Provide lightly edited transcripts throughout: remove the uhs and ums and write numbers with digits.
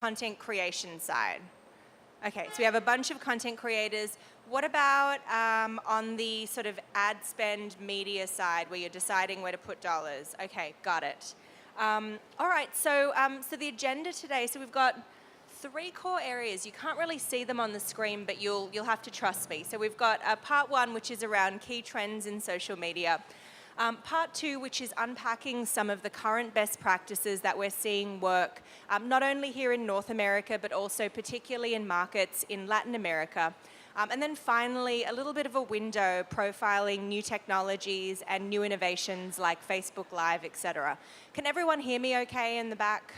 content creation side? Okay, so we have a bunch of content creators. What about on the sort of ad spend media side where you're deciding where to put dollars? Okay, got it. All right, so the agenda today, so we've got 3 core areas. You can't really see them on the screen, but you'll have to trust me. So we've got part 1, which is around key trends in social media. Part 2, which is unpacking some of the current best practices that we're seeing work, not only here in North America, but also particularly in markets in Latin America. And then finally, a little bit of a window profiling new technologies and new innovations like Facebook Live, etc. Can everyone hear me okay in the back?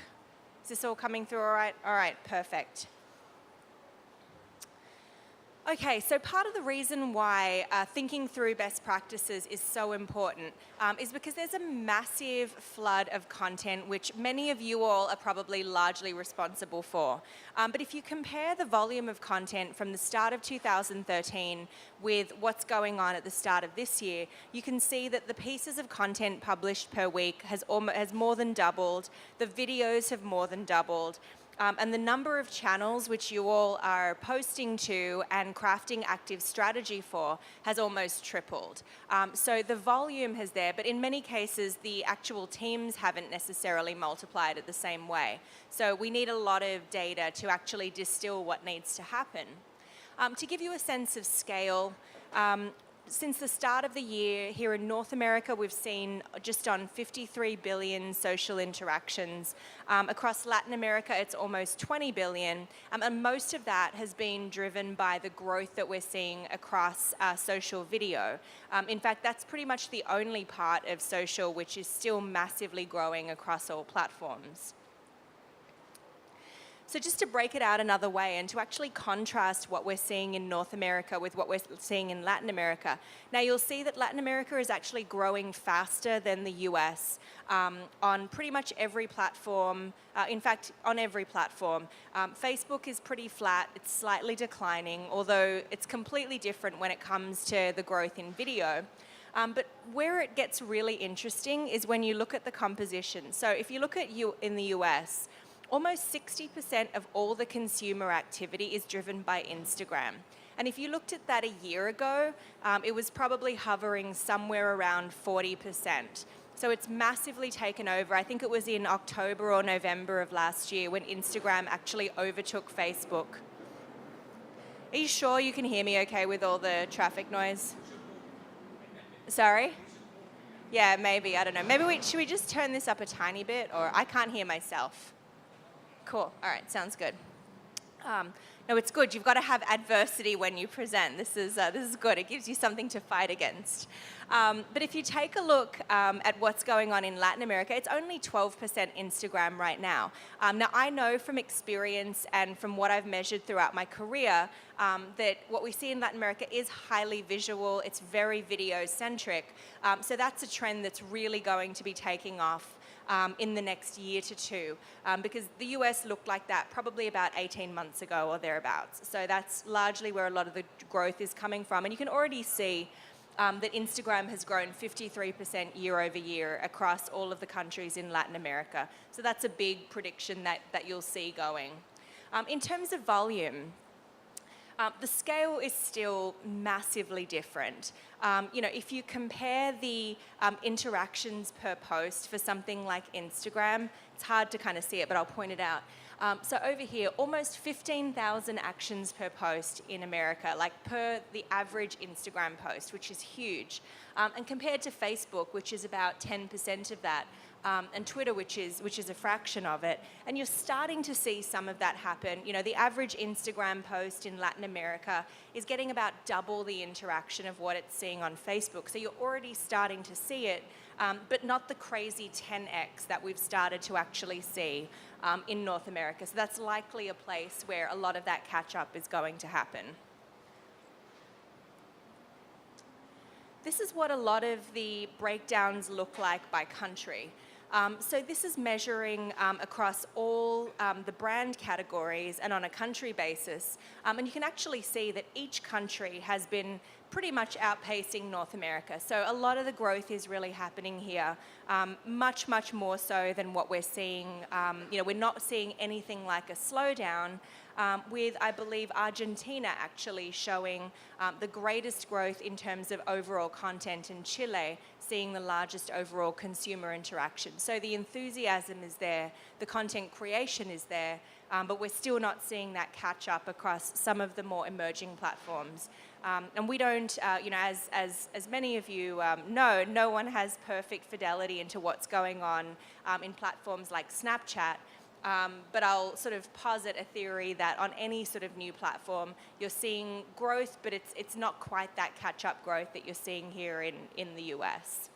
Is this all coming through all right? All right, perfect. Okay, so part of the reason why thinking through best practices is so important is because there's a massive flood of content which many of you all are probably largely responsible for. But if you compare the volume of content from the start of 2013 with what's going on at the start of this year, you can see that the pieces of content published per week has more than doubled, the videos have more than doubled, and the number of channels which you all are posting to and crafting active strategy for has almost tripled. So the volume is there, but in many cases, the actual teams haven't necessarily multiplied it the same way. So we need a lot of data to actually distill what needs to happen. To give you a sense of scale, since the start of the year here in North America, we've seen just on 53 billion social interactions. Across Latin America, it's almost 20 billion. And most of that has been driven by the growth that we're seeing across social video. In fact, that's pretty much the only part of social which is still massively growing across all platforms. So just to break it out another way and to actually contrast what we're seeing in North America with what we're seeing in Latin America. Now you'll see that Latin America is actually growing faster than the US on pretty much every platform. In fact, on every platform. Facebook is pretty flat, it's slightly declining, although it's completely different when it comes to the growth in video. But where it gets really interesting is when you look at the composition. So if you look at in the US, almost 60% of all the consumer activity is driven by Instagram. And if you looked at that a year ago, it was probably hovering somewhere around 40%. So it's massively taken over. I think it was in October or November of last year when Instagram actually overtook Facebook. Are you sure you can hear me okay with all the traffic noise? Sorry? Yeah, maybe, I don't know. Maybe should we just turn this up a tiny bit, or I can't hear myself. Cool. All right. Sounds good. No, it's good. You've got to have adversity when you present. This is good. It gives you something to fight against. But if you take a look at what's going on in Latin America, it's only 12% Instagram right now. Now, I know from experience and from what I've measured throughout my career that what we see in Latin America is highly visual. It's very video-centric. So that's a trend that's really going to be taking off in the next year to 2, because the US looked like that probably about 18 months ago or thereabouts. So that's largely where a lot of the growth is coming from. And you can already see that Instagram has grown 53% year over year across all of the countries in Latin America. So that's a big prediction that you'll see going. In terms of volume, the scale is still massively different. If you compare the interactions per post for something like Instagram, it's hard to kind of see it, but I'll point it out. So over here, almost 15,000 actions per post in America, like per the average Instagram post, which is huge. And compared to Facebook, which is about 10% of that, and Twitter, which is a fraction of it. And you're starting to see some of that happen. The average Instagram post in Latin America is getting about double the interaction of what it's seeing on Facebook. So you're already starting to see it, but not the crazy 10x that we've started to actually see in North America. So that's likely a place where a lot of that catch-up is going to happen. This is what a lot of the breakdowns look like by country. So this is measuring across all the brand categories and on a country basis. And you can actually see that each country has been pretty much outpacing North America. So a lot of the growth is really happening here, much, much more so than what we're seeing. We're not seeing anything like a slowdown, with, I believe, Argentina actually showing the greatest growth in terms of overall content, and Chile seeing the largest overall consumer interaction. So the enthusiasm is there, the content creation is there, but we're still not seeing that catch up across some of the more emerging platforms. And we don't, as many of you know, no one has perfect fidelity into what's going on in platforms like Snapchat. But I'll sort of posit a theory that on any sort of new platform, you're seeing growth, but it's not quite that catch-up growth that you're seeing here in the US.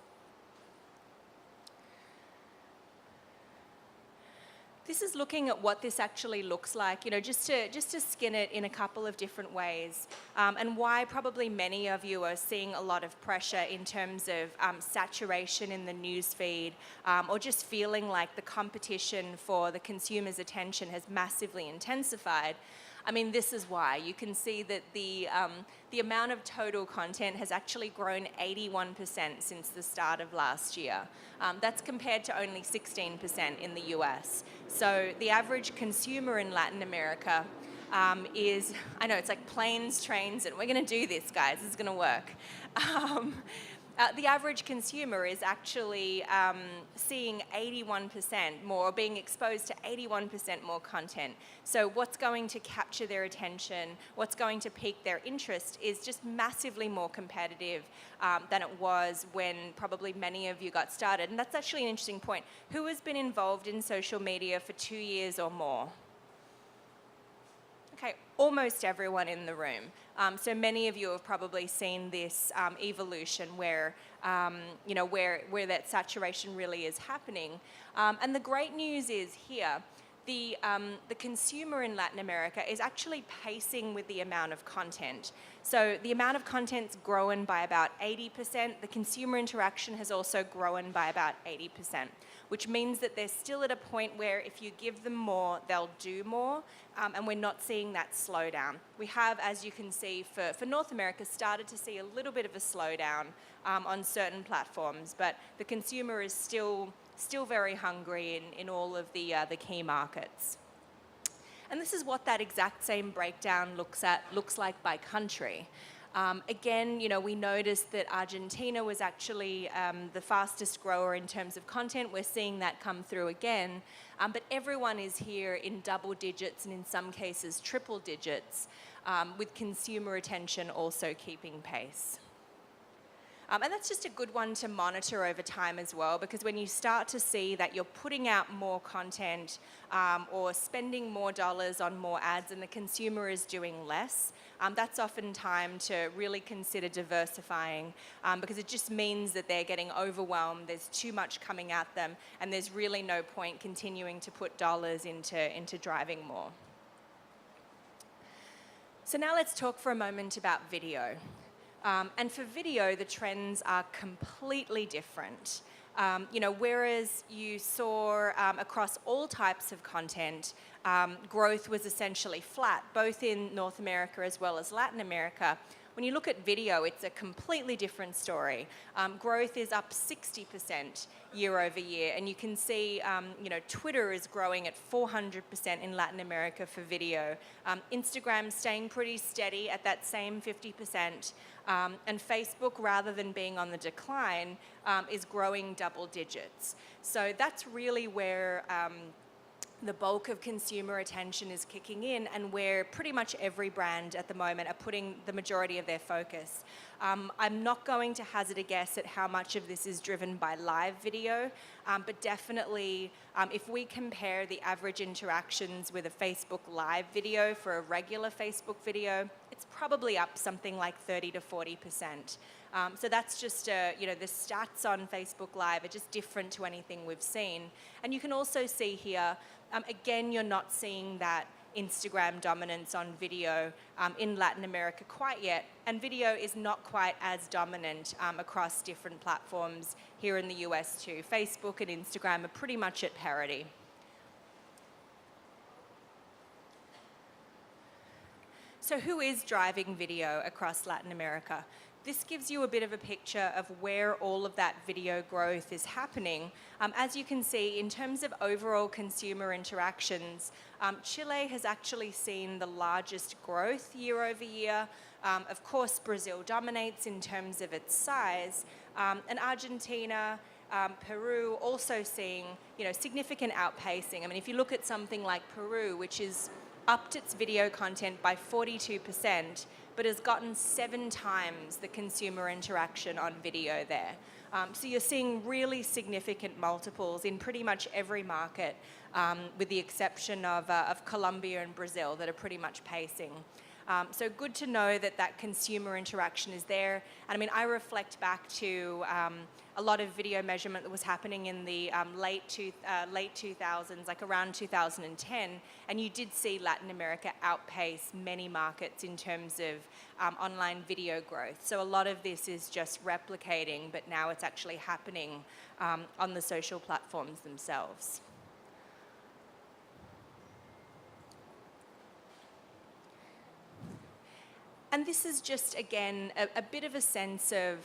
This is looking at what this actually looks like, just to skin it in a couple of different ways, and why probably many of you are seeing a lot of pressure in terms of saturation in the news feed, or just feeling like the competition for the consumer's attention has massively intensified. I mean, this is why. You can see that the amount of total content has actually grown 81% since the start of last year. That's compared to only 16% in the US. So the average consumer in Latin America is, I know, it's like planes, trains, and we're going to do this, guys. This is going to work. The average consumer is actually seeing 81% more, or being exposed to 81% more content. So what's going to capture their attention, what's going to pique their interest is just massively more competitive than it was when probably many of you got started. And that's actually an interesting point. Who has been involved in social media for 2 years or more? Okay, almost everyone in the room. So many of you have probably seen this evolution where that saturation really is happening. And the great news is here, the consumer in Latin America is actually pacing with the amount of content. So the amount of content's grown by about 80%. The consumer interaction has also grown by about 80%, which means that they're still at a point where if you give them more, they'll do more, and we're not seeing that slowdown. We have, as you can see, for North America, started to see a little bit of a slowdown on certain platforms, but the consumer is still very hungry in all of the key markets. And this is what that exact same breakdown looks like by country. Again, we noticed that Argentina was actually the fastest grower in terms of content. We're seeing that come through again. But everyone is here in double digits and in some cases triple digits, with consumer attention also keeping pace. And that's just a good one to monitor over time as well, because when you start to see that you're putting out more content or spending more dollars on more ads and the consumer is doing less, that's often time to really consider diversifying, because it just means that they're getting overwhelmed, there's too much coming at them, and there's really no point continuing to put dollars into driving more. So now let's talk for a moment about video. And for video, the trends are completely different. Whereas you saw across all types of content, growth was essentially flat, both in North America as well as Latin America. When you look at video, it's a completely different story. Growth is up 60% year over year, and you can see, Twitter is growing at 400% in Latin America for video. Instagram staying pretty steady at that same 50%, and Facebook, rather than being on the decline, is growing double digits. So that's really where the bulk of consumer attention is kicking in, and where pretty much every brand at the moment are putting the majority of their focus. I'm not going to hazard a guess at how much of this is driven by live video, but definitely if we compare the average interactions with a Facebook live video for a regular Facebook video, it's probably up something like 30 to 40%. So that's just, the stats on Facebook Live are just different to anything we've seen. And you can also see here, again, you're not seeing that Instagram dominance on video in Latin America quite yet, and video is not quite as dominant across different platforms here in the US too. Facebook and Instagram are pretty much at parity. So So who is driving video across Latin America? This gives you a bit of a picture of where all of that video growth is happening. As you can see, in terms of overall consumer interactions, Chile has actually seen the largest growth year over year. Of course, Brazil dominates in terms of its size, and Argentina, Peru also seeing, significant outpacing. I mean, if you look at something like Peru, which is upped its video content by 42%, but has gotten 7 times the consumer interaction on video there. So you're seeing really significant multiples in pretty much every market, with the exception of Colombia and Brazil that are pretty much pacing. So good to know that that consumer interaction is there. And I mean, I reflect back to a lot of video measurement that was happening in the late 2000s, like around 2010, and you did see Latin America outpace many markets in terms of online video growth. So a lot of this is just replicating, but now it's actually happening on the social platforms themselves. And this is just, again, a bit of a sense of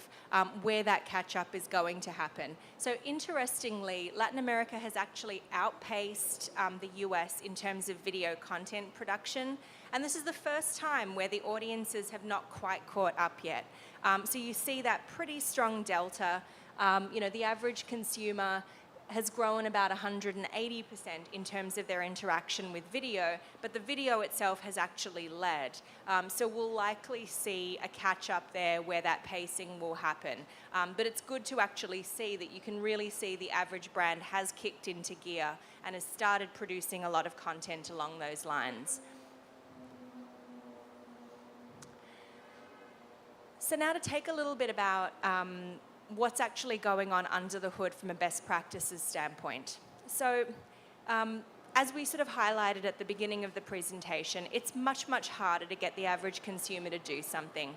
where that catch-up is going to happen. So interestingly, Latin America has actually outpaced the US in terms of video content production. And this is the first time where the audiences have not quite caught up yet. So you see that pretty strong delta. The average consumer has grown about 180% in terms of their interaction with video, but the video itself has actually led. So we'll likely see a catch-up there where that pacing will happen. But it's good to actually see that you can really see the average brand has kicked into gear and has started producing a lot of content along those lines. So now to take a little bit about what's actually going on under the hood from a best practices standpoint. So as we sort of highlighted at the beginning of the presentation, it's much, much harder to get the average consumer to do something.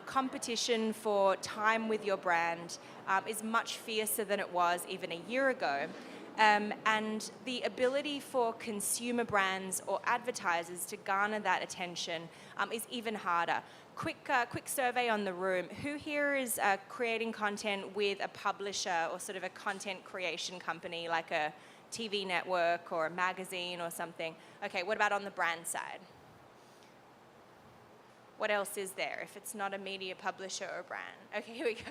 Competition for time with your brand is much fiercer than it was even a year ago. And the ability for consumer brands or advertisers to garner that attention is even harder. Quick survey on the room. Who here is creating content with a publisher or sort of a content creation company like a TV network or a magazine or something? Okay, what about on the brand side? What else is there if it's not a media publisher or brand? Okay, here we go.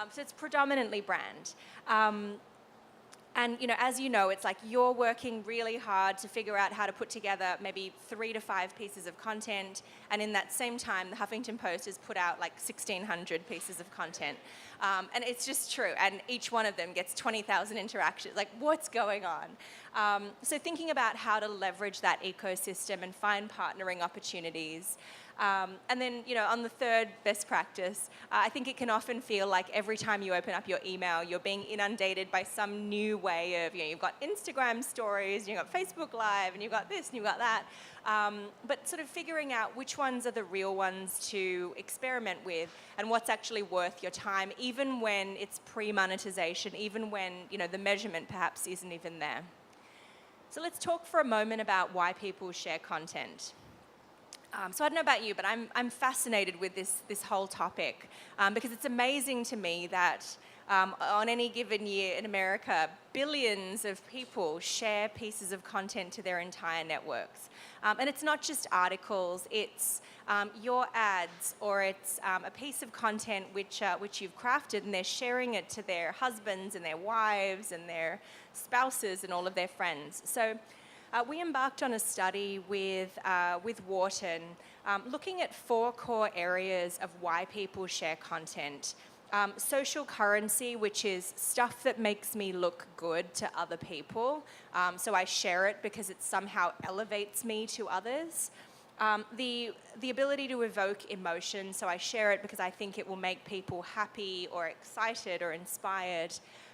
So it's predominantly brand. And as you know, it's like you're working really hard to figure out how to put together maybe 3 to 5 pieces of content, and in that same time, the Huffington Post has put out like 1,600 pieces of content. And it's just true, and each one of them gets 20,000 interactions. Like, what's going on? So thinking about how to leverage that ecosystem and find partnering opportunities. And then, on the third best practice, I think it can often feel like every time you open up your email, you're being inundated by some new way of, you've got Instagram stories, you've got Facebook Live, and you've got this, and you've got that. But sort of figuring out which ones are the real ones to experiment with and what's actually worth your time, even when it's pre-monetization, even when, the measurement perhaps isn't even there. So let's talk for a moment about why people share content. So I don't know about you, but I'm fascinated with this whole topic because it's amazing to me that on any given year in America, billions of people share pieces of content to their entire networks. And it's not just articles, it's your ads, or it's a piece of content which you've crafted, and they're sharing it to their husbands and their wives and their spouses and all of their friends. So we embarked on a study with Wharton, looking at 4 core areas of why people share content. Social currency, which is stuff that makes me look good to other people. So I share it because it somehow elevates me to others. The ability to evoke emotion, so I share it because I think it will make people happy or excited or inspired.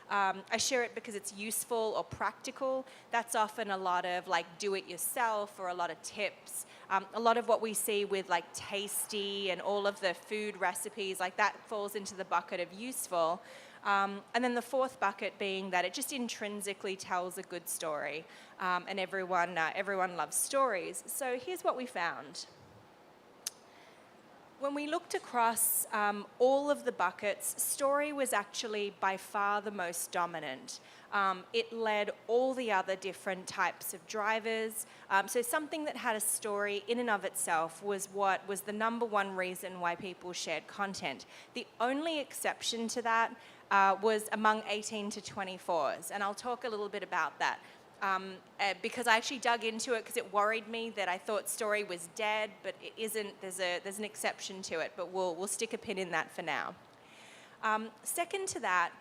I share it because it's useful or practical. That's often a lot of like do-it-yourself or a lot of tips. A lot of what we see with like Tasty and all of the food recipes, like that falls into the bucket of useful. And then the 4th bucket being that it just intrinsically tells a good story. And everyone loves stories. So here's what we found. When we looked across all of the buckets, story was actually by far the most dominant. It led all the other different types of drivers. So something that had a story in and of itself was what was the number one reason why people shared content. The only exception to that was among 18 to 24s, and I'll talk a little bit about that. Because I actually dug into it because it worried me that I thought story was dead, but it isn't. There's an exception to it, but we'll stick a pin in that for now. Second to that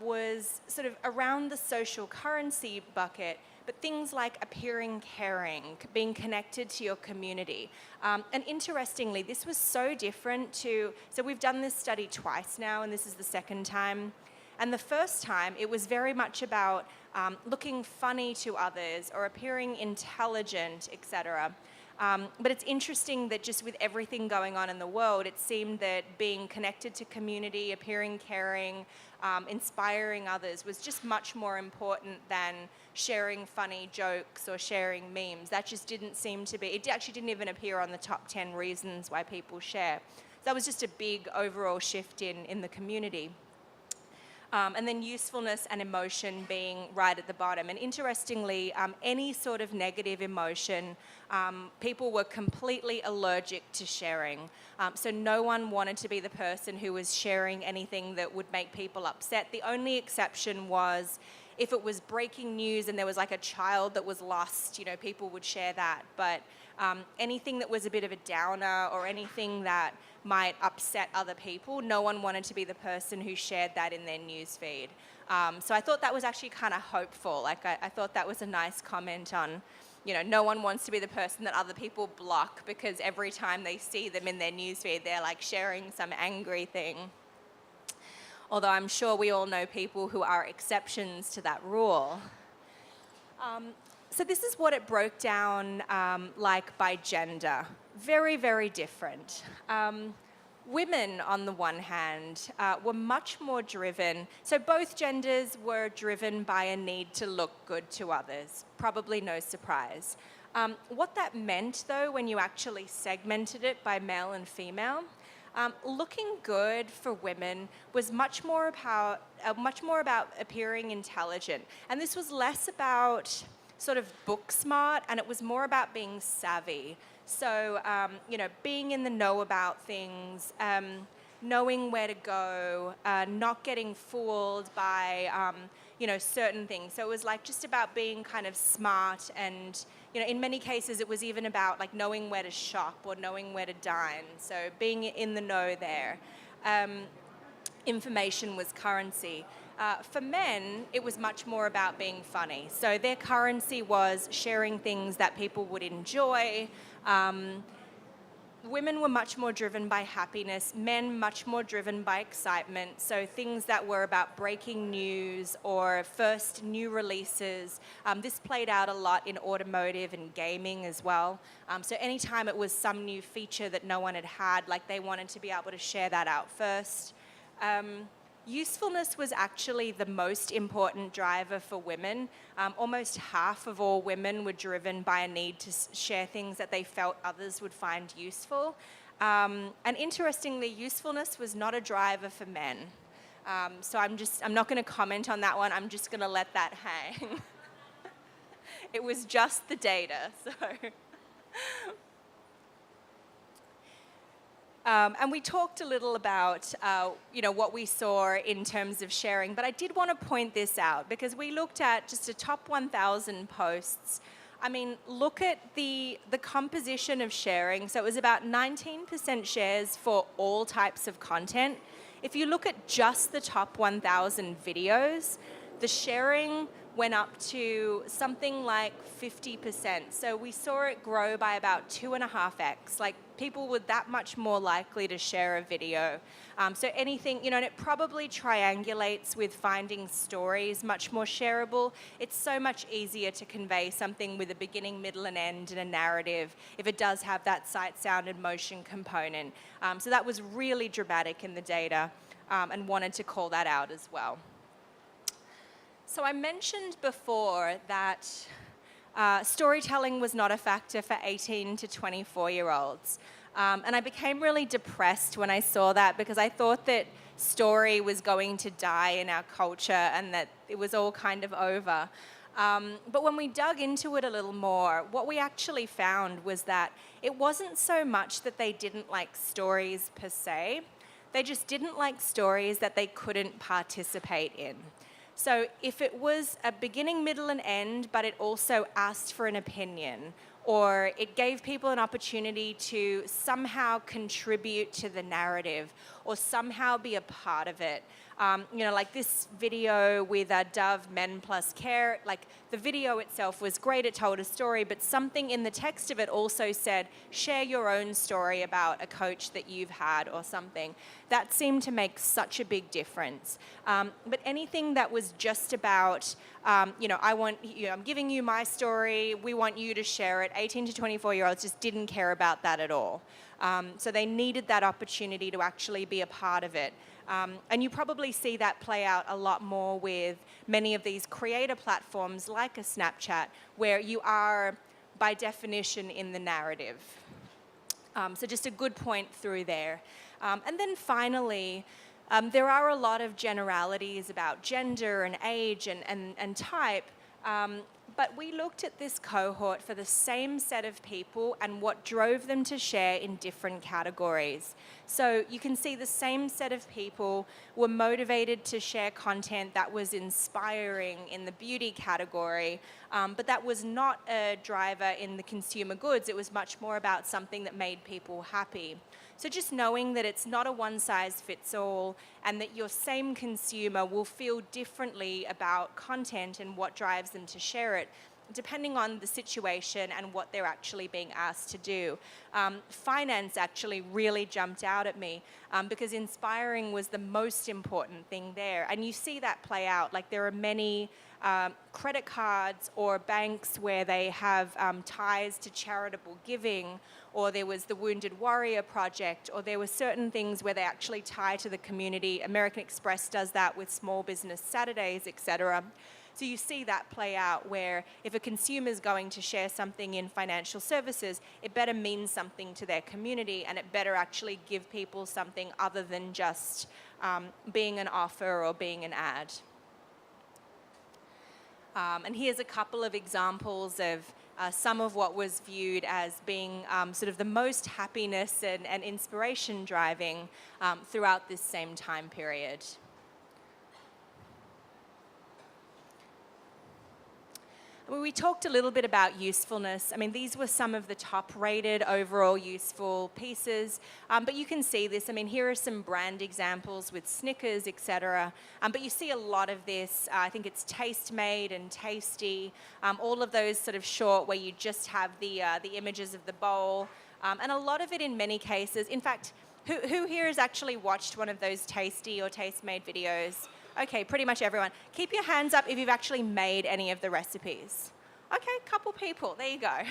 was sort of around the social currency bucket, but things like appearing caring, being connected to your community. And interestingly, this was so different so we've done this study twice now, and this is the second time. And the first time, it was very much about looking funny to others or appearing intelligent, etc. But it's interesting that just with everything going on in the world, it seemed that being connected to community, appearing caring, inspiring others was just much more important than sharing funny jokes or sharing memes. That just didn't seem to be, it actually didn't even appear on the top 10 reasons why people share. So that was just a big overall shift in the community. And then usefulness and emotion being right at the bottom. And interestingly, any sort of negative emotion, people were completely allergic to sharing. So no one wanted to be the person who was sharing anything that would make people upset. The only exception was if it was breaking news and there was like a child that was lost, people would share that. But anything that was a bit of a downer or anything that might upset other people, no one wanted to be the person who shared that in their newsfeed. So I thought that was actually kind of hopeful. Like I thought that was a nice comment on, no one wants to be the person that other people block because every time they see them in their newsfeed, they're like sharing some angry thing. Although I'm sure we all know people who are exceptions to that rule. So this is what it broke down like by gender. Very, very different. Women, on the one hand, were much more driven. So both genders were driven by a need to look good to others. Probably no surprise. What that meant, though, when you actually segmented it by male and female, looking good for women was much more about appearing intelligent. And this was less about sort of book smart, and it was more about being savvy. So, being in the know about things, knowing where to go, not getting fooled by, certain things. So it was like just about being kind of smart, and, in many cases it was even about like knowing where to shop or knowing where to dine. So being in the know there. Information was currency. For men, it was much more about being funny. So their currency was sharing things that people would enjoy. Women were much more driven by happiness, men much more driven by excitement. So things that were about breaking news or first new releases. This played out a lot in automotive and gaming as well. So anytime it was some new feature that no one had, like they wanted to be able to share that out first. Usefulness was actually the most important driver for women. Almost half of all women were driven by a need to share things that they felt others would find useful. And interestingly, usefulness was not a driver for men. So I'm not going to comment on that one. I'm just going to let that hang. It was just the data, so. And we talked a little about, what we saw in terms of sharing, but I did want to point this out because we looked at just a top 1,000 posts. I mean, look at the composition of sharing. So it was about 19% shares for all types of content. If you look at just the top 1,000 videos, the sharing went up to something like 50%. So we saw it grow by about 2.5x. Like people were that much more likely to share a video. So anything, and it probably triangulates with finding stories much more shareable. It's so much easier to convey something with a beginning, middle, and end and a narrative if it does have that sight, sound, and motion component. So that was really dramatic in the data, and wanted to call that out as well. So I mentioned before that storytelling was not a factor for 18 to 24-year-olds. And I became really depressed when I saw that because I thought that story was going to die in our culture and that it was all kind of over. But when we dug into it a little more, what we actually found was that it wasn't so much that they didn't like stories per se, they just didn't like stories that they couldn't participate in. So if it was a beginning, middle, and end, but it also asked for an opinion, or it gave people an opportunity to somehow contribute to the narrative or somehow be a part of it. Like this video with Dove Men Plus Care, like the video itself was great, it told a story, but something in the text of it also said, share your own story about a coach that you've had or something. That seemed to make such a big difference. But anything that was just about, I'm giving you my story, we want you to share it, 18 to 24-year-olds just didn't care about that at all. So they needed that opportunity to actually be a part of it. And you probably see that play out a lot more with many of these creator platforms like a Snapchat, where you are, by definition, in the narrative. So just a good point through there. And then finally, there are a lot of generalities about gender and age and type, but we looked at this cohort for the same set of people and what drove them to share in different categories. So you can see the same set of people were motivated to share content that was inspiring in the beauty category, but that was not a driver in the consumer goods. It was much more about something that made people happy. So just knowing that it's not a one-size-fits-all and that your same consumer will feel differently about content and what drives them to share it, depending on the situation and what they're actually being asked to do. Finance actually really jumped out at me because inspiring was the most important thing there. And you see that play out. Like there are many credit cards or banks where they have ties to charitable giving, or there was the Wounded Warrior Project, or there were certain things where they actually tie to the community. American Express does that with Small Business Saturdays, etc. So you see that play out where if a consumer is going to share something in financial services, it better mean something to their community, and it better actually give people something other than just being an offer or being an ad. And here's a couple of examples of some of what was viewed as being sort of the most happiness and inspiration driving throughout this same time period. We talked a little bit about usefulness. I mean, these were some of the top-rated overall useful pieces, but you can see this. I mean, here are some brand examples with Snickers, etc. But you see a lot of this. I think it's Tastemade and Tasty, all of those sort of short where you just have the images of the bowl, and a lot of it in many cases. In fact, who here has actually watched one of those Tasty or Tastemade videos? Okay, pretty much everyone. Keep your hands up if you've actually made any of the recipes. Okay, couple people, there you go.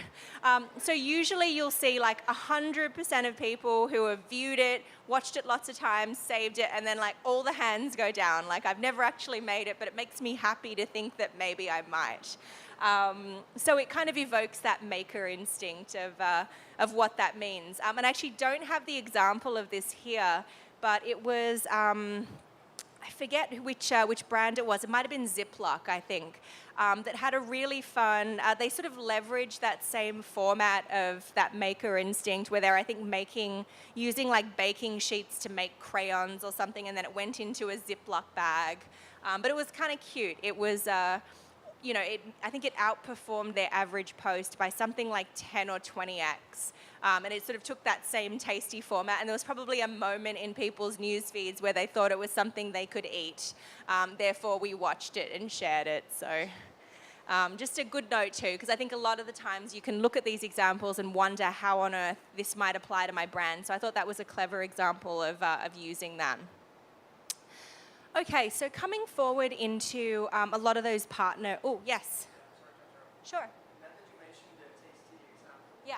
So usually you'll see like 100% of people who have viewed it, watched it lots of times, saved it, and then like all the hands go down. Like I've never actually made it, but it makes me happy to think that maybe I might. So it kind of evokes that maker instinct of what that means. And I actually don't have the example of this here, but it was, I forget which brand it was. It might have been Ziploc, I think, that had a really fun, they sort of leveraged that same format of that maker instinct where they're, I think, using like baking sheets to make crayons or something, and then it went into a Ziploc bag. But it was kind of cute. It was, I think it outperformed their average post by something like 10 or 20x. And it sort of took that same tasty format, and there was probably a moment in people's news feeds where they thought it was something they could eat. Therefore, we watched it and shared it. So just a good note too, because I think a lot of the times you can look at these examples and wonder how on earth this might apply to my brand. So I thought that was a clever example of using that. Okay, so coming forward into a lot of those partner... Oh, yes. Sure. Yeah.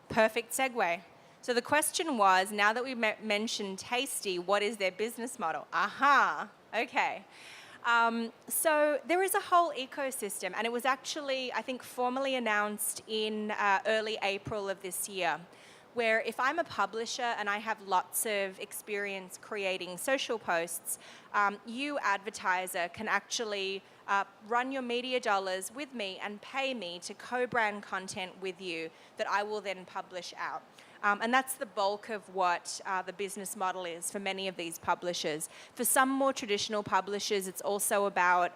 Perfect segue. So the question was, now that we've mentioned Tasty, what is their business model? Aha, okay. So there is a whole ecosystem, and it was actually, I think, formally announced in early April of this year, where if I'm a publisher and I have lots of experience creating social posts, you, advertiser, can actually run your media dollars with me and pay me to co-brand content with you that I will then publish out. And that's the bulk of what the business model is for many of these publishers. For some more traditional publishers, it's also about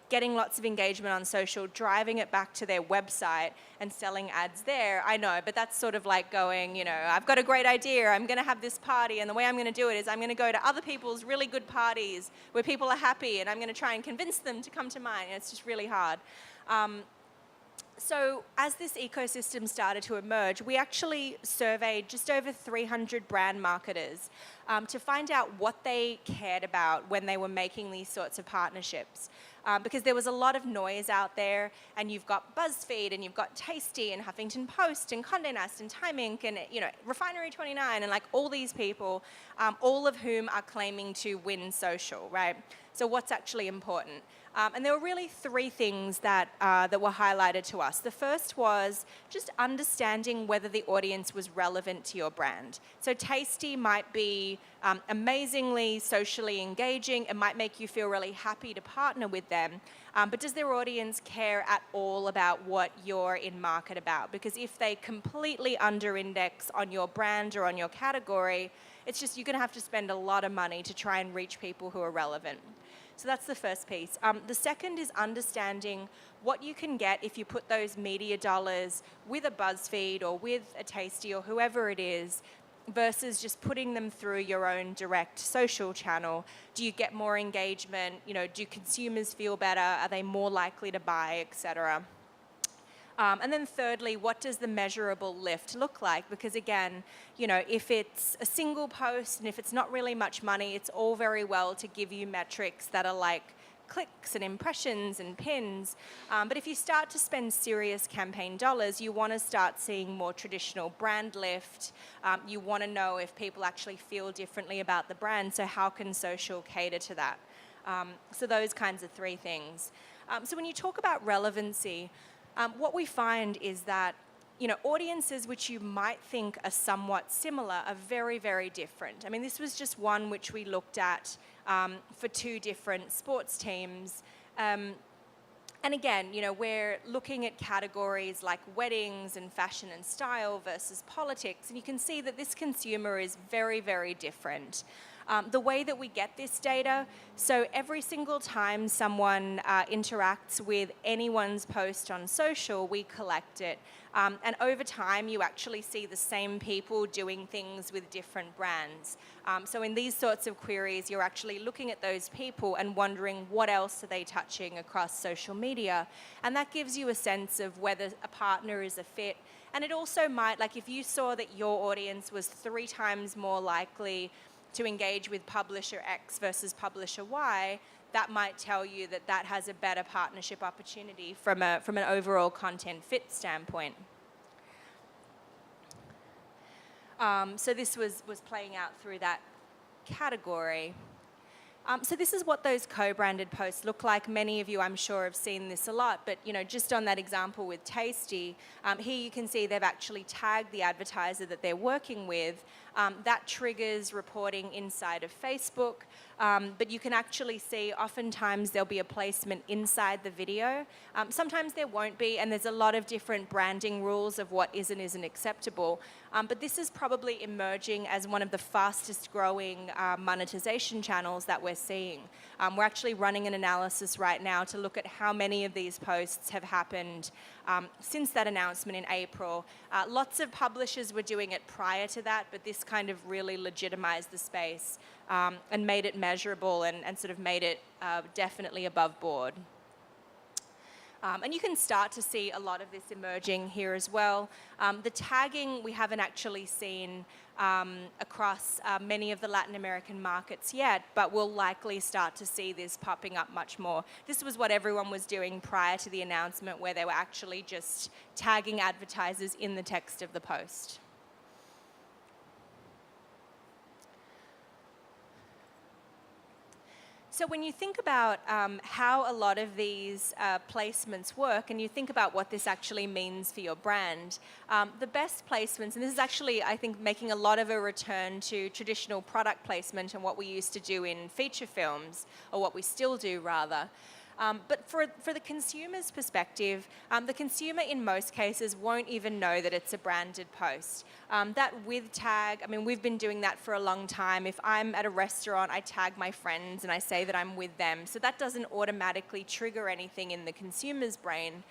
getting lots of engagement on social, driving it back to their website and selling ads there. I know, but that's sort of like going, you know, I've got a great idea, I'm going to have this party, and the way I'm going to do it is I'm going to go to other people's really good parties where people are happy, and I'm going to try and convince them to come to mine. It's just really hard. So as this ecosystem started to emerge, we actually surveyed just over 300 brand marketers to find out what they cared about when they were making these sorts of partnerships. Because there was a lot of noise out there, and you've got BuzzFeed, and you've got Tasty, and Huffington Post, and Condé Nast, and Time Inc., and Refinery29, and like all these people, all of whom are claiming to win social, right? So what's actually important? And there were really three things that were highlighted to us. The first was just understanding whether the audience was relevant to your brand. So Tasty might be amazingly socially engaging. It might make you feel really happy to partner with them. But does their audience care at all about what you're in market about? Because if they completely under-index on your brand or on your category, it's just you're going to have to spend a lot of money to try and reach people who are relevant. So that's the first piece. The second is understanding what you can get if you put those media dollars with a BuzzFeed or with a Tasty or whoever it is, versus just putting them through your own direct social channel. Do you get more engagement? Do consumers feel better? Are they more likely to buy, etc.? And then thirdly, what does the measurable lift look like? Because again, if it's a single post and if it's not really much money, it's all very well to give you metrics that are like clicks and impressions and pins. But if you start to spend serious campaign dollars, you want to start seeing more traditional brand lift. You want to know if people actually feel differently about the brand. So how can social cater to that? So those kinds of three things. So when you talk about relevancy, what we find is that audiences which you might think are somewhat similar are very, very different. I mean, this was just one which we looked at for two different sports teams. And again, we're looking at categories like weddings and fashion and style versus politics, and you can see that this consumer is very, very different. The way that we get this data, so every single time someone interacts with anyone's post on social, we collect it. And over time, you actually see the same people doing things with different brands. So in these sorts of queries, you're actually looking at those people and wondering what else are they touching across social media. And that gives you a sense of whether a partner is a fit. And it also might, like if you saw that your audience was 3 times more likely to engage with publisher X versus publisher Y, that might tell you that that has a better partnership opportunity from an overall content fit standpoint. So this was playing out through that category. So this is what those co-branded posts look like. Many of you, I'm sure, have seen this a lot, but just on that example with Tasty, here you can see they've actually tagged the advertiser that they're working with. That triggers reporting inside of Facebook, but you can actually see oftentimes there'll be a placement inside the video. Sometimes there won't be, and there's a lot of different branding rules of what is and isn't acceptable. But this is probably emerging as one of the fastest growing monetization channels that we're seeing. We're actually running an analysis right now to look at how many of these posts have happened since that announcement in April. Lots of publishers were doing it prior to that, but this kind of really legitimized the space and made it measurable and sort of made it definitely above board. And you can start to see a lot of this emerging here as well. The tagging we haven't actually seen across many of the Latin American markets yet, but we'll likely start to see this popping up much more. This was what everyone was doing prior to the announcement, where they were actually just tagging advertisers in the text of the post. So when you think about how a lot of these placements work, and you think about what this actually means for your brand, the best placements, and this is actually, I think, making a lot of a return to traditional product placement and what we used to do in feature films, or what we still do rather. But for the consumer's perspective, the consumer in most cases won't even know that it's a branded post. That with tag, I mean, we've been doing that for a long time. If I'm at a restaurant, I tag my friends and I say that I'm with them. So that doesn't automatically trigger anything in the consumer's brain.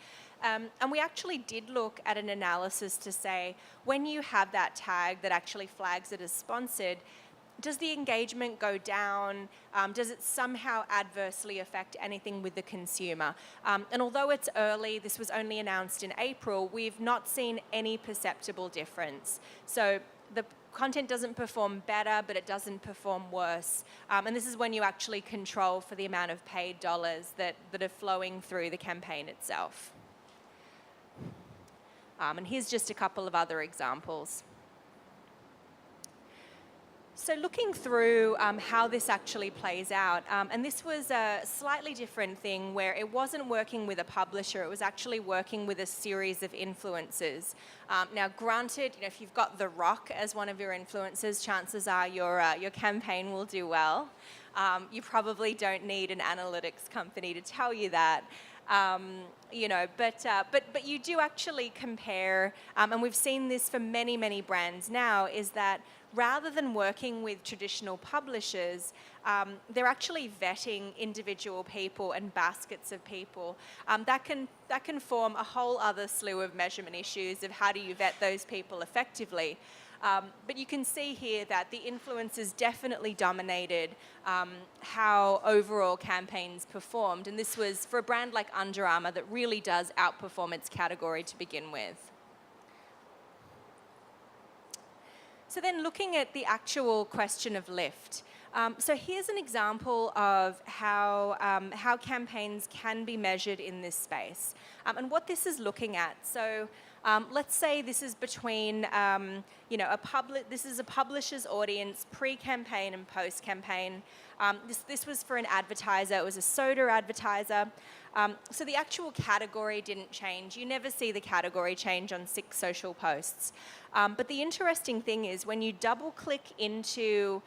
And we actually did look at an analysis to say, when you have that tag that actually flags it as sponsored, does the engagement go down? Does it somehow adversely affect anything with the consumer? And although it's early, this was only announced in April, we've not seen any perceptible difference. So the content doesn't perform better, but it doesn't perform worse. And this is when you actually control for the amount of paid dollars that are flowing through the campaign itself. And here's just a couple of other examples. So looking through how this actually plays out, and this was a slightly different thing where it wasn't working with a publisher, it was actually working with a series of influencers. Now granted, if you've got The Rock as one of your influencers, chances are your campaign will do well. You probably don't need an analytics company to tell you that. But you do actually compare, and we've seen this for many, many brands now, is that rather than working with traditional publishers, they're actually vetting individual people and baskets of people. That can form a whole other slew of measurement issues of how do you vet those people effectively. But you can see here that the influencers definitely dominated how overall campaigns performed. And this was for a brand like Under Armour that really does outperform its category to begin with. So then looking at the actual question of lift. So here's an example of how campaigns can be measured in this space. And what this is looking at. So let's say this is between, this is a publisher's audience pre-campaign and post-campaign. This was for an advertiser. It was a soda advertiser. So the actual category didn't change. You never see the category change on 6 social posts. But the interesting thing is when you double-click into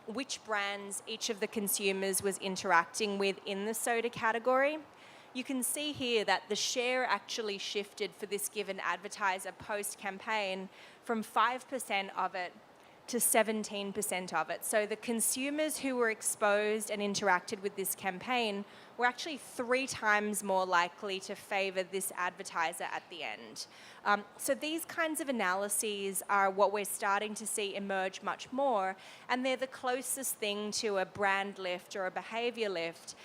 which brands each of the consumers was interacting with in the soda category, you can see here that the share actually shifted for this given advertiser post-campaign from 5% of it to 17% of it. So the consumers who were exposed and interacted with this campaign were actually 3 times more likely to favor this advertiser at the end. So these kinds of analyses are what we're starting to see emerge much more, and they're the closest thing to a brand lift or a behavior lift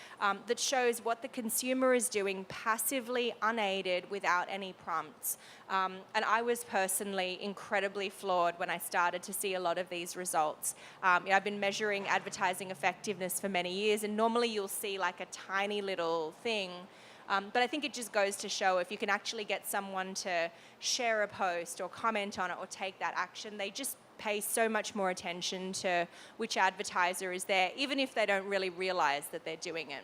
that shows what the consumer is doing passively, unaided, without any prompts. And I was personally incredibly floored when I started to see a lot of these results. I've been measuring advertising effectiveness for many years, and normally you'll see like a tiny little thing. But I think it just goes to show if you can actually get someone to share a post or comment on it or take that action, they just pay so much more attention to which advertiser is there, even if they don't really realize that they're doing it.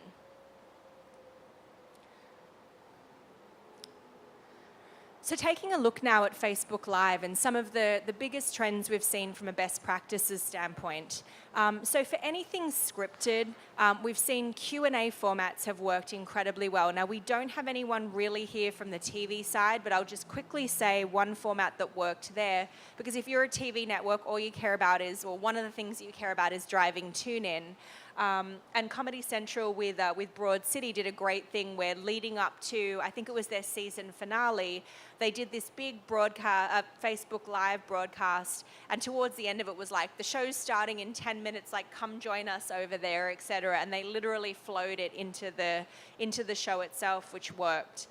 So taking a look now at Facebook Live and some of the biggest trends we've seen from a best practices standpoint. So for anything scripted, we've seen Q&A formats have worked incredibly well. Now, we don't have anyone really here from the TV side, but I'll just quickly say one format that worked there, because if you're a TV network, all you care about is, or one of the things that you care about is driving tune-in. And Comedy Central with Broad City did a great thing where leading up to, I think it was their season finale, they did this big broadcast, Facebook Live broadcast, and towards the end of it was like, the show's starting in 10 minutes, like come join us over there, etc. And they literally flowed it into the show itself, which worked.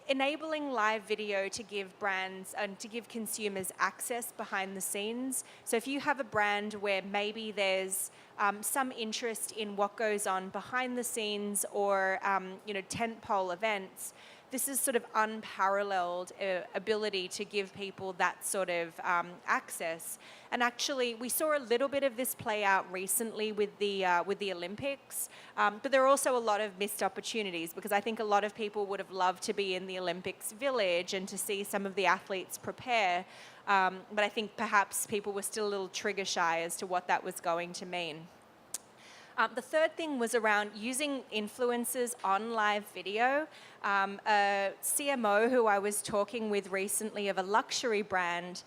Enabling live video to give brands and to give consumers access behind the scenes. So if you have a brand where maybe there's some interest in what goes on behind the scenes or tentpole events, this is sort of unparalleled ability to give people that sort of access. And actually, we saw a little bit of this play out recently with the Olympics, but there are also a lot of missed opportunities, because I think a lot of people would have loved to be in the Olympics village and to see some of the athletes prepare. But I think perhaps people were still a little trigger shy as to what that was going to mean. The third thing was around using influencers on live video. A CMO who I was talking with recently of a luxury brand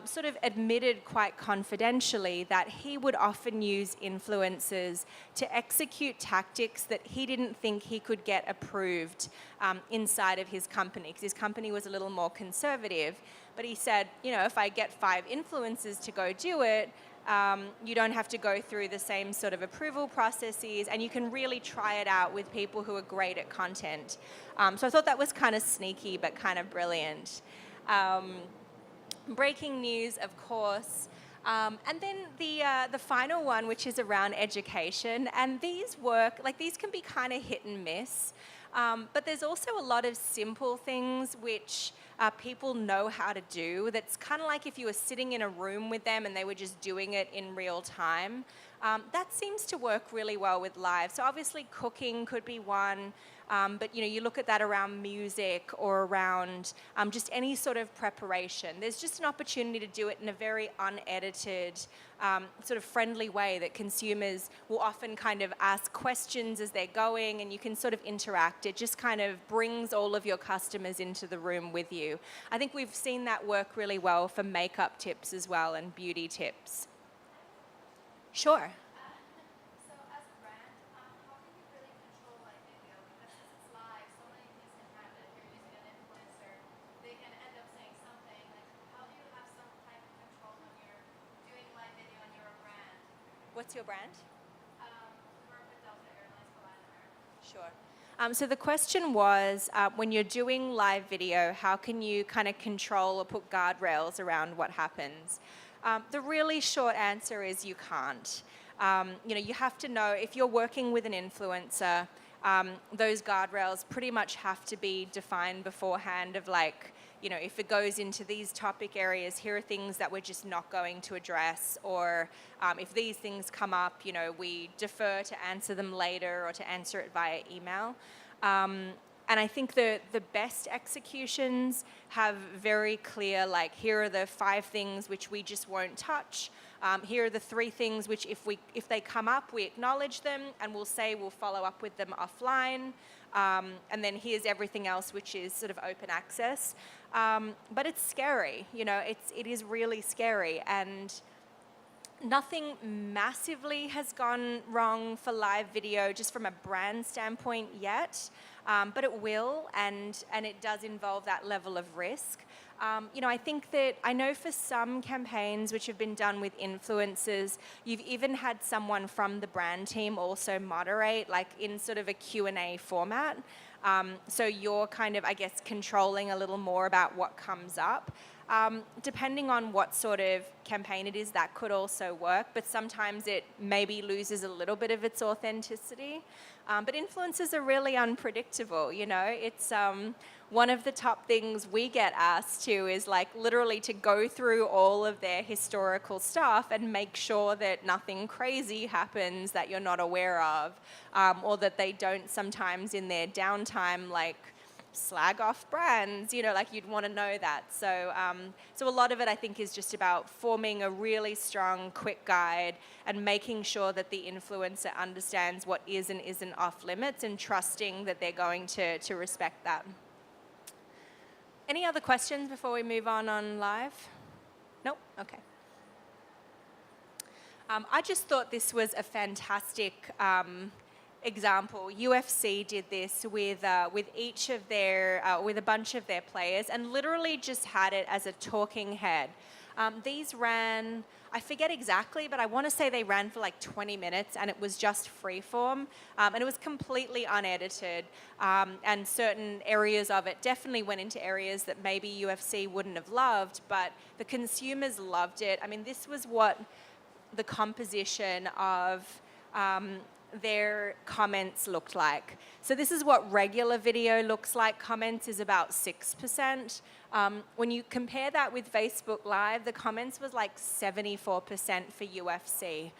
sort of admitted quite confidentially that he would often use influencers to execute tactics that he didn't think he could get approved inside of his company, because his company was a little more conservative. But he said, you know, if I get 5 influencers to go do it, you don't have to go through the same sort of approval processes, and you can really try it out with people who are great at content. So I thought that was kind of sneaky, but kind of brilliant. Breaking news, of course. And then the final one, which is around education. And these can be kind of hit and miss. But there's also a lot of simple things which people know how to do. That's kind of like if you were sitting in a room with them and they were just doing it in real time. That seems to work really well with live. So obviously cooking could be one. But you look at that around music or around just any sort of preparation. There's just an opportunity to do it in a very unedited, sort of friendly way that consumers will often kind of ask questions as they're going, and you can sort of interact. It just kind of brings all of your customers into the room with you. I think we've seen that work really well for makeup tips as well and beauty tips. Sure. What's your brand? We're with Delta Airlines for Latin America. Sure. So the question was, when you're doing live video, how can you kind of control or put guardrails around what happens? The really short answer is you can't. You have to know, if you're working with an influencer, those guardrails pretty much have to be defined beforehand of like, if it goes into these topic areas, here are things that we're just not going to address, or if these things come up, we defer to answer them later or to answer it via email. And I think the best executions have very clear, like, here are the 5 things which we just won't touch. Here are the 3 things which if they come up, we acknowledge them and we'll say we'll follow up with them offline. And then here's everything else which is sort of open access. But it's scary, it is really scary. And nothing massively has gone wrong for live video just from a brand standpoint yet, but it will, and it does involve that level of risk. I think that I know for some campaigns which have been done with influencers, you've even had someone from the brand team also moderate, like in sort of a Q&A format. So you're kind of, I guess, controlling a little more about what comes up. Depending on what sort of campaign it is, that could also work, but sometimes it maybe loses a little bit of its authenticity. But influencers are really unpredictable, It's one of the top things we get asked to is like literally to go through all of their historical stuff and make sure that nothing crazy happens that you're not aware of, or that they don't sometimes in their downtime like slag off brands, like you'd want to know that. So a lot of it, I think, is just about forming a really strong, quick guide and making sure that the influencer understands what is and isn't off limits and trusting that they're going to respect that. Any other questions before we move on live? Nope? Okay. I just thought this was a fantastic example. UFC did this with each of their with a bunch of their players, and literally just had it as a talking head. These ran, I forget exactly, but I want to say they ran for like 20 minutes, and it was just freeform, and it was completely unedited. And certain areas of it definitely went into areas that maybe UFC wouldn't have loved, but the consumers loved it. I mean, this was what the composition of their comments looked like. So this is what regular video looks like. Comments is about 6%. When you compare that with Facebook Live, the comments was like 74% for UFC.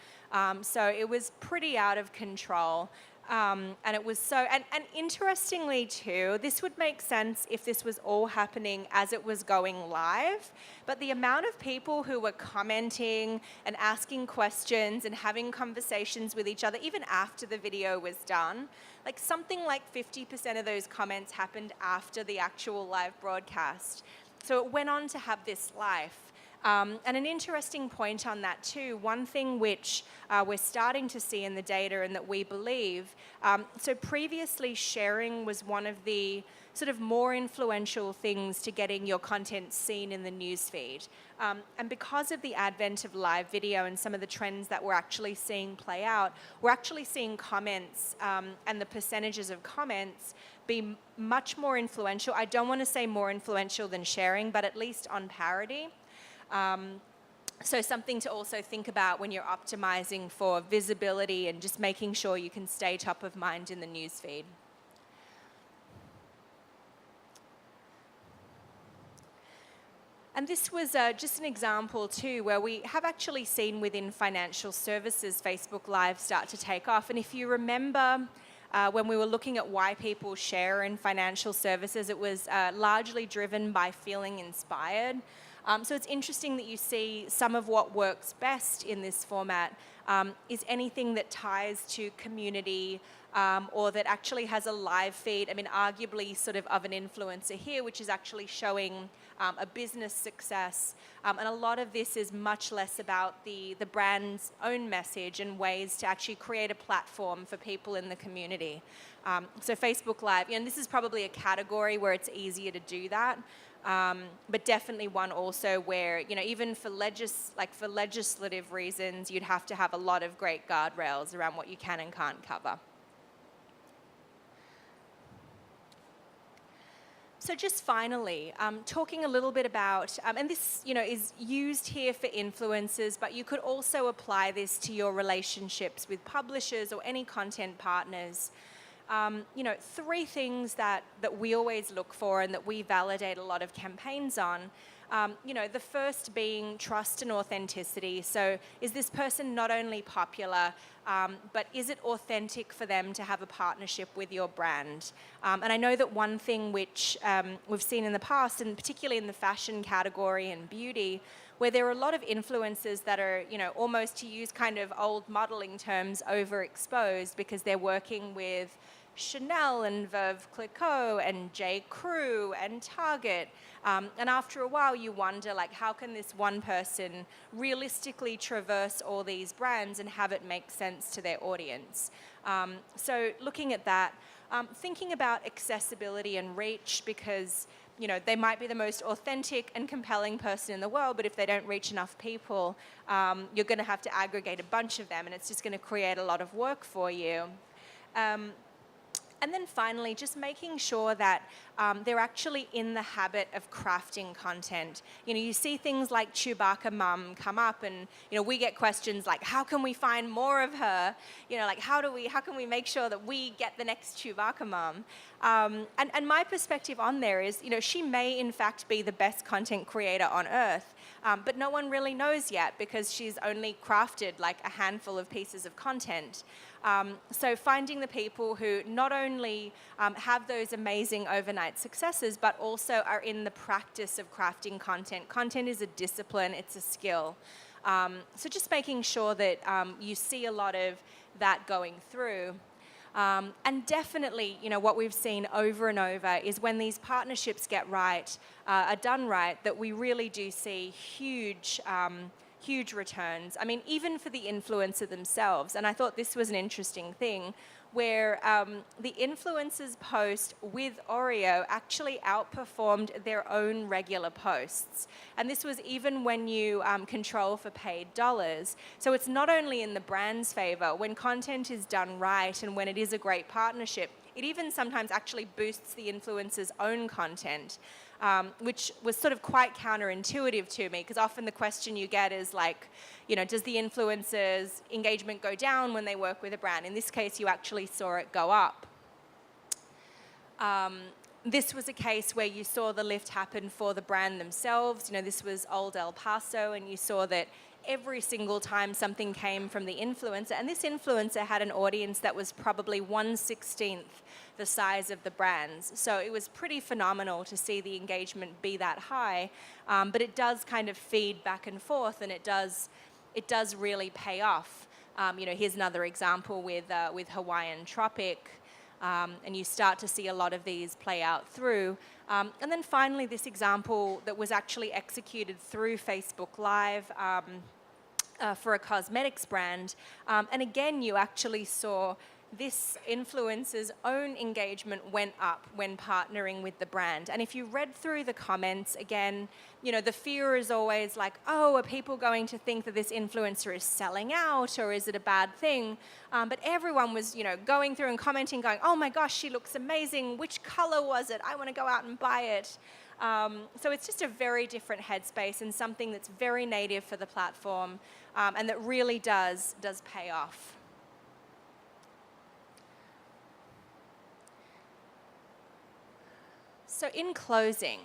So it was pretty out of control. And it was so, and interestingly too, this would make sense if this was all happening as it was going live, but the amount of people who were commenting and asking questions and having conversations with each other, even after the video was done, like something like 50% of those comments happened after the actual live broadcast. So it went on to have this life. And an interesting point on that too, one thing which we're starting to see in the data and that we believe, so previously sharing was one of the sort of more influential things to getting your content seen in the newsfeed. And because of the advent of live video and some of the trends that we're actually seeing play out, we're actually seeing comments and the percentages of comments be much more influential. I don't want to say more influential than sharing, but at least on parity. So something to also think about when you're optimizing for visibility and just making sure you can stay top of mind in the newsfeed. And this was just an example too, where we have actually seen within financial services, Facebook Live start to take off. And if you remember, when we were looking at why people share in financial services, it was largely driven by feeling inspired. So it's interesting that you see some of what works best in this format is anything that ties to community or that actually has a live feed. I mean, arguably sort of an influencer here, which is actually showing a business success. And a lot of this is much less about the brand's own message and ways to actually create a platform for people in the community. So Facebook Live, and this is probably a category where it's easier to do that. But definitely one also where, even for legislative reasons, you'd have to have a lot of great guardrails around what you can and can't cover. So just finally, talking a little bit about, and this, is used here for influencers, but you could also apply this to your relationships with publishers or any content partners. Three things that we always look for and that we validate a lot of campaigns on. The first being trust and authenticity. So is this person not only popular, but is it authentic for them to have a partnership with your brand? And I know that one thing which we've seen in the past, and particularly in the fashion category and beauty, where there are a lot of influencers that are, almost, to use kind of old modeling terms, overexposed because they're working with Chanel and Veuve Clicquot and J. Crew and Target. And after a while, you wonder, how can this one person realistically traverse all these brands and have it make sense to their audience? So looking at that, thinking about accessibility and reach, because they might be the most authentic and compelling person in the world, but if they don't reach enough people, you're going to have to aggregate a bunch of them, and it's just going to create a lot of work for you. And then finally, just making sure that they're actually in the habit of crafting content. You see things like Chewbacca Mum come up, and we get questions like, how can we find more of her? How can we make sure that we get the next Chewbacca Mum? And my perspective on there is, she may in fact be the best content creator on earth, but no one really knows yet because she's only crafted a handful of pieces of content. So finding the people who not only have those amazing overnight successes, but also are in the practice of crafting content. Content is a discipline, it's a skill. So just making sure that you see a lot of that going through. And definitely, what we've seen over and over is when these partnerships get right, are done right, that we really do see huge returns. I mean, even for the influencer themselves. And I thought this was an interesting thing, where the influencers post with Oreo actually outperformed their own regular posts. And this was even when you control for paid dollars. So it's not only in the brand's favor. When content is done right and when it is a great partnership, it even sometimes actually boosts the influencer's own content. which was sort of quite counterintuitive to me, because often the question you get is like, does the influencer's engagement go down when they work with a brand? In this case, you actually saw it go up. This was a case where you saw the lift happen for the brand themselves. This was Old El Paso, and you saw that every single time something came from the influencer, and this influencer had an audience that was probably 1/16 the size of the brand's. So it was pretty phenomenal to see the engagement be that high, but it does kind of feed back and forth, and it does really pay off. Here's another example with Hawaiian Tropic. And you start to see a lot of these play out through. And then finally, this example that was actually executed through Facebook Live for a cosmetics brand. And again, you actually saw this influencer's own engagement went up when partnering with the brand. And if you read through the comments, again, the fear is always like, oh, are people going to think that this influencer is selling out, or is it a bad thing? But everyone was, going through and commenting, going, oh my gosh, she looks amazing. Which color was it? I want to go out and buy it. So it's just a very different headspace, and something that's very native for the platform, and that really does pay off. So in closing,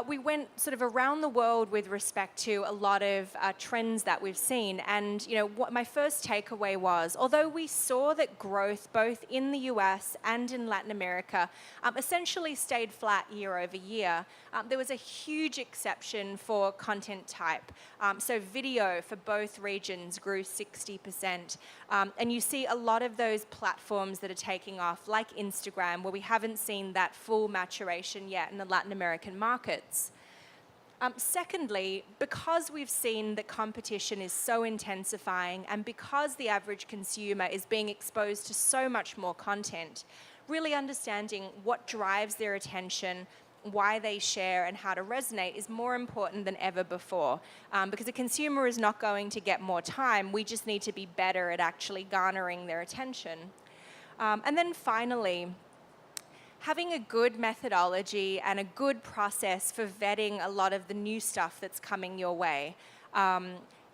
we went sort of around the world with respect to a lot of trends that we've seen. And, what my first takeaway was, although we saw that growth both in the US and in Latin America essentially stayed flat year over year, there was a huge exception for content type. So video for both regions grew 60%. And you see a lot of those platforms that are taking off, like Instagram, where we haven't seen that full maturation yet in the Latin American markets. Secondly, because we've seen that competition is so intensifying, and because the average consumer is being exposed to so much more content, really understanding what drives their attention, why they share, and how to resonate is more important than ever before. Because a consumer is not going to get more time. We just need to be better at actually garnering their attention. And then finally, having a good methodology and a good process for vetting a lot of the new stuff that's coming your way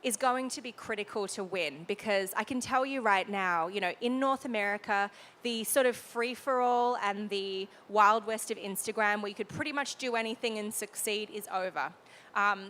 is going to be critical to win. Because I can tell you right now, in North America, the sort of free-for-all and the Wild West of Instagram, where you could pretty much do anything and succeed, is over.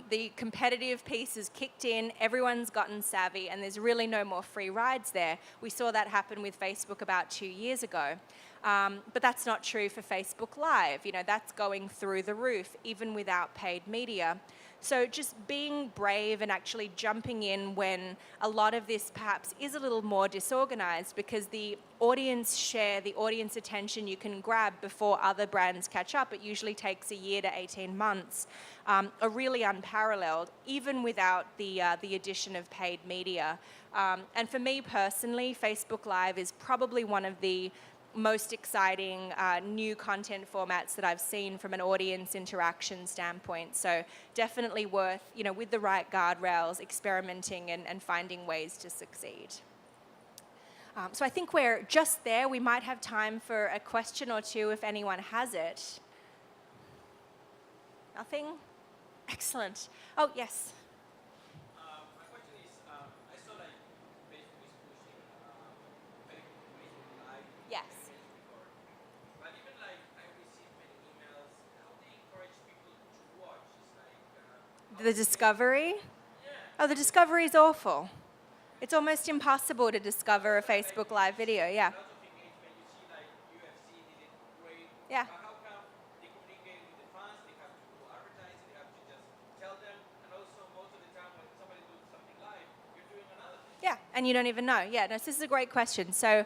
The competitive piece is kicked in, everyone's gotten savvy, and there's really no more free rides there. We saw that happen with Facebook about 2 years ago. But that's not true for Facebook Live. That's going through the roof, even without paid media. So just being brave and actually jumping in when a lot of this perhaps is a little more disorganized, because the audience share, the audience attention you can grab before other brands catch up, it usually takes a year to 18 months, are really unparalleled, even without the addition of paid media. And for me personally, Facebook Live is probably one of the most exciting new content formats that I've seen from an audience interaction standpoint. So definitely worth, with the right guardrails, experimenting and finding ways to succeed. So I think we're just there. We might have time for a question or two if anyone has it. Nothing? Excellent. Oh, yes. The discovery? Oh, the discovery is awful. It's almost impossible to discover a Facebook Live video, yeah. Yeah. Yeah, and you don't even know. Yeah, no, so this is a great question. So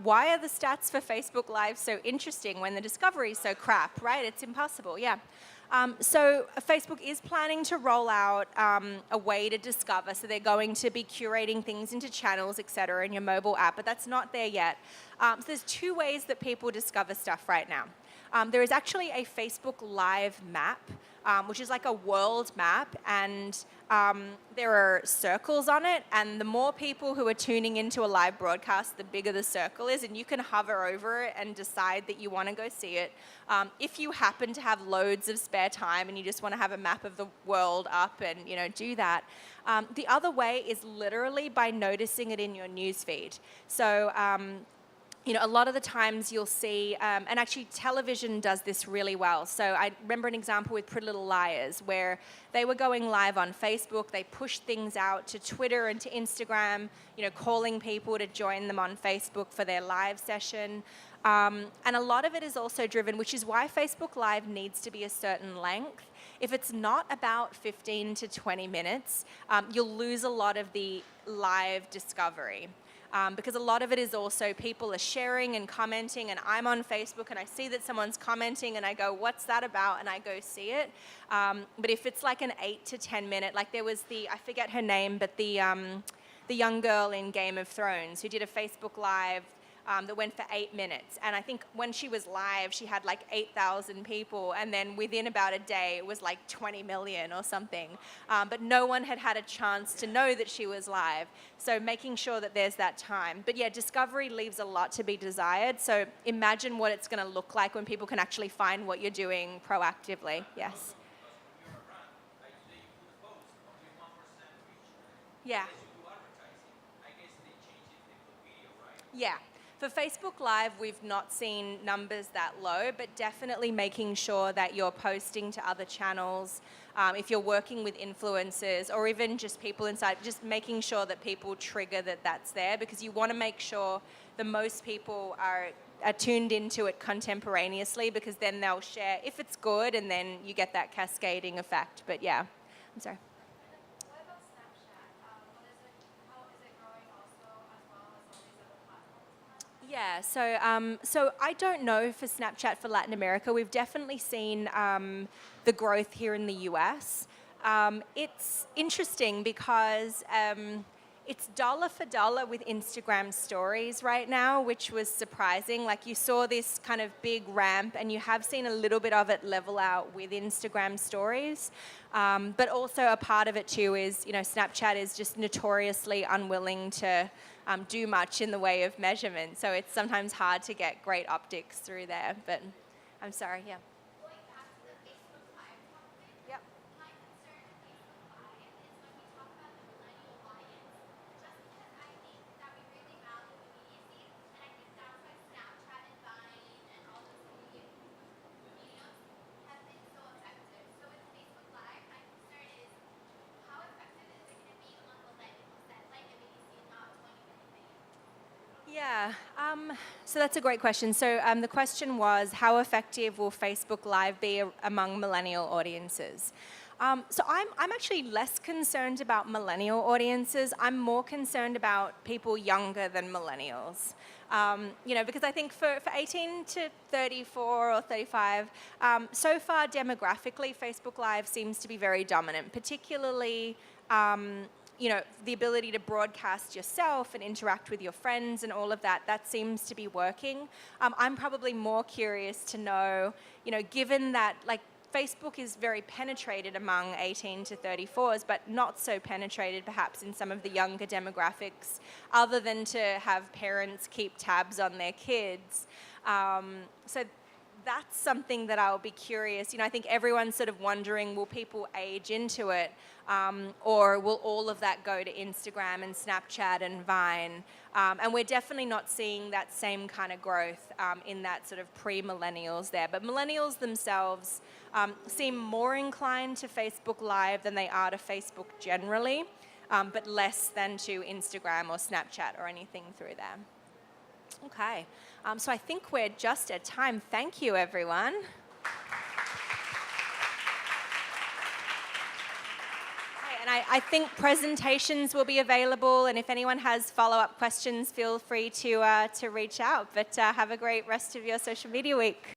why are the stats for Facebook Live so interesting when the discovery is so crap, right? It's impossible, yeah. So Facebook is planning to roll out a way to discover. So they're going to be curating things into channels, et cetera, in your mobile app, but that's not there yet. So there's two ways that people discover stuff right now. there is actually a Facebook Live map, which is like a world map, and there are circles on it, and the more people who are tuning into a live broadcast, the bigger the circle is, and you can hover over it and decide that you want to go see it. If you happen to have loads of spare time and you just want to have a map of the world up and do that. The other way is literally by noticing it in your newsfeed. So a lot of the times you'll see, and actually television does this really well. So I remember an example with Pretty Little Liars where they were going live on Facebook. They pushed things out to Twitter and to Instagram, calling people to join them on Facebook for their live session. And a lot of it is also driven, which is why Facebook Live needs to be a certain length. If it's not about 15 to 20 minutes, you'll lose a lot of the live discovery. Because a lot of it is also people are sharing and commenting, and I'm on Facebook and I see that someone's commenting and I go, what's that about? And I go see it. But if it's like an 8 to 10 minute, like there was I forget her name, but the young girl in Game of Thrones who did a Facebook Live that went for 8 minutes. And I think when she was live, she had like 8,000 people. And then within about a day, it was like 20 million or something. But no one had had a chance to know that she was live. So making sure that there's that time. But yeah, discovery leaves a lot to be desired. So imagine what it's going to look like when people can actually find what you're doing proactively. Yes. Yeah. Yeah. For Facebook Live, we've not seen numbers that low, but definitely making sure that you're posting to other channels. If you're working with influencers or even just people inside, just making sure that people trigger that that's there, because you want to make sure the most people are tuned into it contemporaneously, because then they'll share if it's good, and then you get that cascading effect. But yeah, I'm sorry. What about Snapchat? How is it growing also as well as all these other platforms? Yeah, so I don't know for Snapchat for Latin America. We've definitely seen the growth here in the US. It's interesting because it's dollar for dollar with Instagram stories right now, which was surprising. Like you saw this kind of big ramp, and you have seen a little bit of it level out with Instagram stories. But also a part of it too is, Snapchat is just notoriously unwilling to do much in the way of measurement. So it's sometimes hard to get great optics through there. But I'm sorry, yeah. Going back to the Facebook Live topic, Yep. my concern with Facebook Live is when we talk about the millennial audience, just because I think that we really value immediacy, and I think that's why Snapchat and Vine and all those immediate mediums have been so effective. So with Facebook Live, my concern is how effective is it going to be on millennials that like immediacy and not 20-minute videos? Yeah, so that's a great question. So the question was, how effective will Facebook Live be among millennial audiences? So I'm actually less concerned about millennial audiences. I'm more concerned about people younger than millennials. Because I think for 18 to 34 or 35, so far demographically, Facebook Live seems to be very dominant, particularly the ability to broadcast yourself and interact with your friends and all of that, that seems to be working. I'm probably more curious to know, given that Facebook is very penetrated among 18 to 34s, but not so penetrated perhaps in some of the younger demographics, other than to have parents keep tabs on their kids. So that's something that I'll be curious. I think everyone's sort of wondering, will people age into it? Or will all of that go to Instagram and Snapchat and Vine? And we're definitely not seeing that same kind of growth in that sort of pre-millennials there. But millennials themselves seem more inclined to Facebook Live than they are to Facebook generally, but less than to Instagram or Snapchat or anything through there. Okay, so I think we're just at time. Thank you, everyone. And I think presentations will be available, and if anyone has follow-up questions, feel free to reach out. But have a great rest of your social media week.